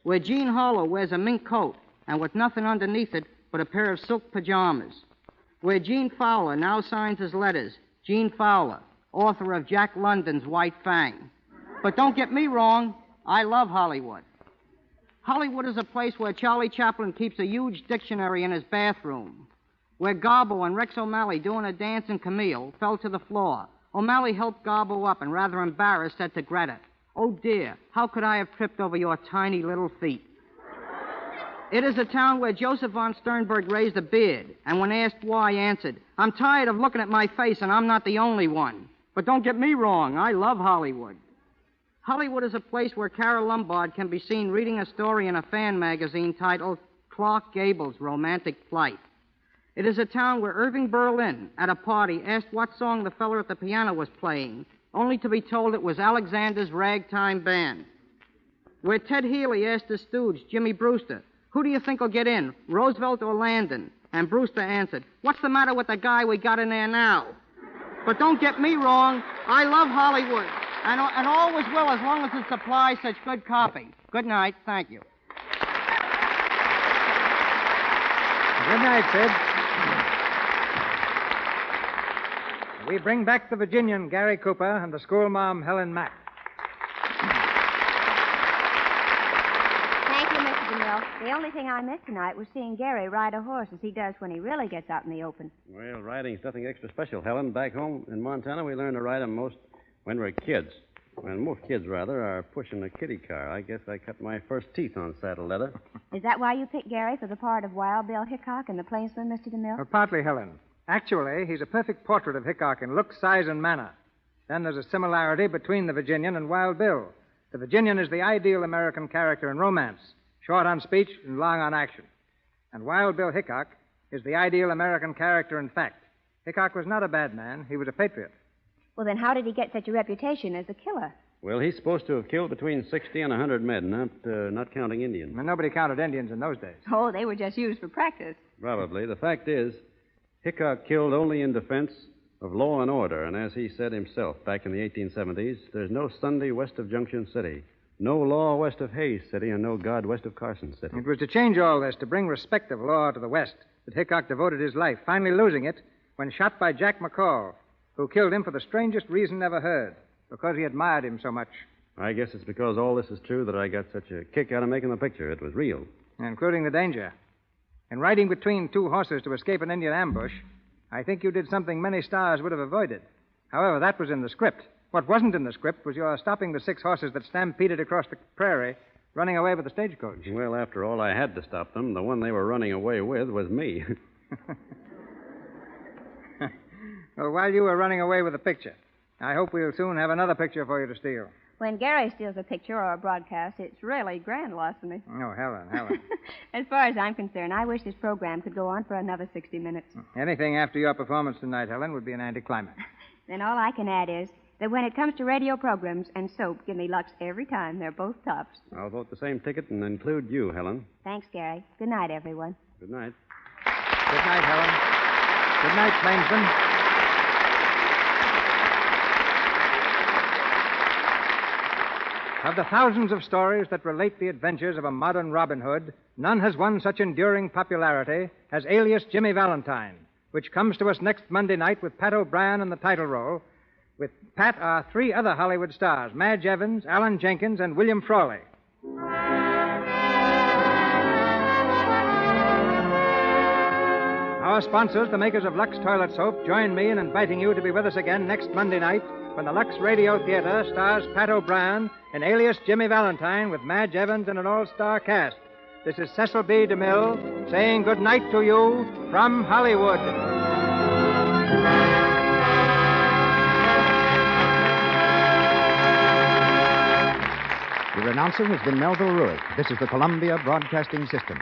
Where Gene Harlow wears a mink coat, and with nothing underneath it but a pair of silk pajamas. Where Gene Fowler now signs his letters, Gene Fowler, author of Jack London's White Fang. But don't get me wrong, I love Hollywood. Hollywood is a place where Charlie Chaplin keeps a huge dictionary in his bathroom. Where Garbo and Rex O'Malley, doing a dance in Camille, fell to the floor. O'Malley helped Garbo up and, rather embarrassed, said to Greta, "Oh, dear, how could I have tripped over your tiny little feet?" It is a town where Joseph von Sternberg raised a beard, and when asked why, answered, "I'm tired of looking at my face, and I'm not the only one." But don't get me wrong, I love Hollywood. Hollywood is a place where Carol Lombard can be seen reading a story in a fan magazine titled Clark Gable's Romantic Flight. It is a town where Irving Berlin, at a party, asked what song the feller at the piano was playing, only to be told it was Alexander's Ragtime Band. Where Ted Healy asked his stooge, Jimmy Brewster, "Who do you think will get in, Roosevelt or Landon?" And Brewster answered, "What's the matter with the guy we got in there now?" But don't get me wrong, I love Hollywood. And always will as long as it supplies such good copy. Good night. Thank you. Good night, Sid. We bring back the Virginian, Gary Cooper, and the schoolma'am, Helen Mack. Thank you, Mr. DeMille. The only thing I missed tonight was seeing Gary ride a horse as he does when he really gets out in the open. Well, riding's nothing extra special, Helen. Back home in Montana, we learn to ride 'em most when we're kids. Well, most kids, rather, are pushing a kiddie car. I guess I cut my first teeth on saddle leather. Is that why you picked Gary for the part of Wild Bill Hickok in The Plainsman, Mr. DeMille? Partly, Helen. Actually, he's a perfect portrait of Hickok in look, size, and manner. Then there's a similarity between the Virginian and Wild Bill. The Virginian is the ideal American character in romance, short on speech and long on action. And Wild Bill Hickok is the ideal American character and fact. Hickok was not a bad man. He was a patriot. Well, then how did he get such a reputation as a killer? Well, he's supposed to have killed between 60 and 100 men, not counting Indians. And nobody counted Indians in those days. Oh, they were just used for practice. Probably. The fact is, Hickok killed only in defense of law and order, and as he said himself back in the 1870s, there's no Sunday west of Junction City, no law west of Hayes City, and no God west of Carson City. It was to change all this, to bring respect of law to the West, that Hickok devoted his life, finally losing it when shot by Jack McCall, who killed him for the strangest reason ever heard, because he admired him so much. I guess it's because all this is true that I got such a kick out of making the picture. It was real. Including the danger. In riding between two horses to escape an Indian ambush, I think you did something many stars would have avoided. However, that was in the script. What wasn't in the script was your stopping the 6 horses that stampeded across the prairie, running away with the stagecoach. Well, after all, I had to stop them. The one they were running away with was me. Well, while you were running away with the picture, I hope we'll soon have another picture for you to steal. When Gary steals a picture or a broadcast, it's really grand larceny. Oh, Helen. As far as I'm concerned, I wish this program could go on for another 60 minutes. Anything after your performance tonight, Helen, would be an anticlimax. Then all I can add is that when it comes to radio programs and soap, give me Lux every time. They're both tops. I'll vote the same ticket and include you, Helen. Thanks, Gary. Good night, everyone. Good night. Good night, Helen. Good night, plainsman. Of the thousands of stories that relate the adventures of a modern Robin Hood, none has won such enduring popularity as Alias Jimmy Valentine, which comes to us next Monday night with Pat O'Brien in the title role. With Pat are 3 other Hollywood stars, Madge Evans, Alan Jenkins, and William Frawley. Our sponsors, the makers of Lux Toilet Soap, join me in inviting you to be with us again next Monday night when the Lux Radio Theater stars Pat O'Brien in Alias Jimmy Valentine with Madge Evans and an all-star cast. This is Cecil B. DeMille saying good night to you from Hollywood. Your announcer has been Melville Ruick. This is the Columbia Broadcasting System.